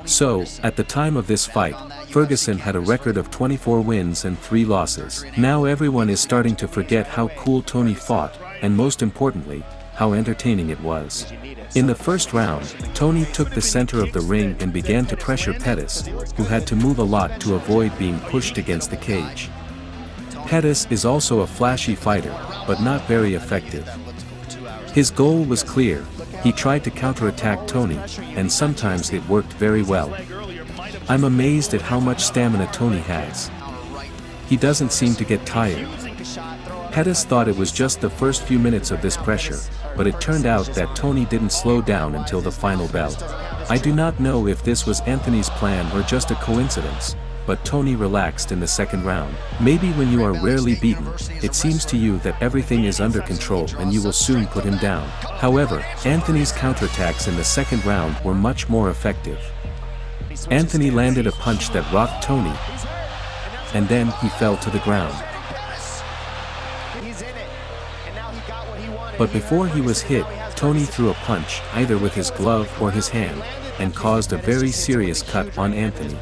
So, at the time of this fight, Ferguson had a record of 24 wins and 3 losses. Now everyone is starting to forget how cool Tony fought, and most importantly, how entertaining it was. In the first round, Tony took the center of the ring and began to pressure Pettis, who had to move a lot to avoid being pushed against the cage. Pettis is also a flashy fighter, but not very effective. His goal was clear. He tried to counterattack Tony, and sometimes it worked very well. I'm amazed at how much stamina Tony has. He doesn't seem to get tired. Pettis thought it was just the first few minutes of this pressure, but it turned out that Tony didn't slow down until the final bell. I do not know if this was Anthony's plan or just a coincidence, but Tony relaxed in the second round. Maybe when you are rarely beaten, it seems to you that everything is under control and you will soon put him down. However, Anthony's counterattacks in the second round were much more effective. Anthony landed a punch that rocked Tony, and then he fell to the ground. But before he was hit, Tony threw a punch, either with his glove or his hand, and caused a very serious cut on Anthony.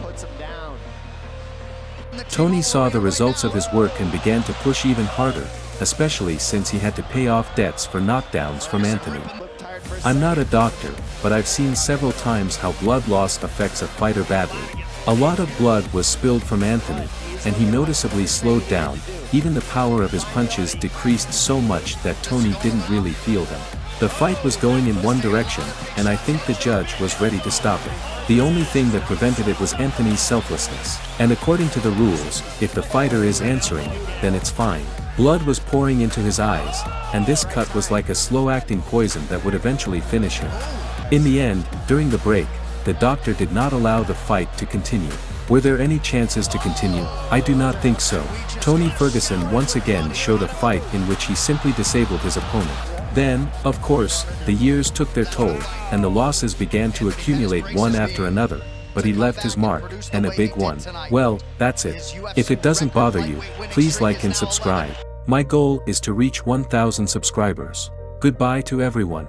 Tony saw the results of his work and began to push even harder, especially since he had to pay off debts for knockdowns from Anthony. I'm not a doctor, but I've seen several times how blood loss affects a fighter badly. A lot of blood was spilled from Anthony, and he noticeably slowed down. Even the power of his punches decreased so much that Tony didn't really feel them. The fight was going in one direction, and I think the judge was ready to stop it. The only thing that prevented it was Anthony's selflessness. And according to the rules, if the fighter is answering, then it's fine. Blood was pouring into his eyes, and this cut was like a slow-acting poison that would eventually finish him. In the end, during the break, the doctor did not allow the fight to continue. Were there any chances to continue? I do not think so. Tony Ferguson once again showed a fight in which he simply disabled his opponent. Then, of course, the years took their toll, and the losses began to accumulate one after another, but he left his mark, and a big one. Well, that's it. If it doesn't bother you, please like and subscribe. My goal is to reach 1,000 subscribers. Goodbye to everyone.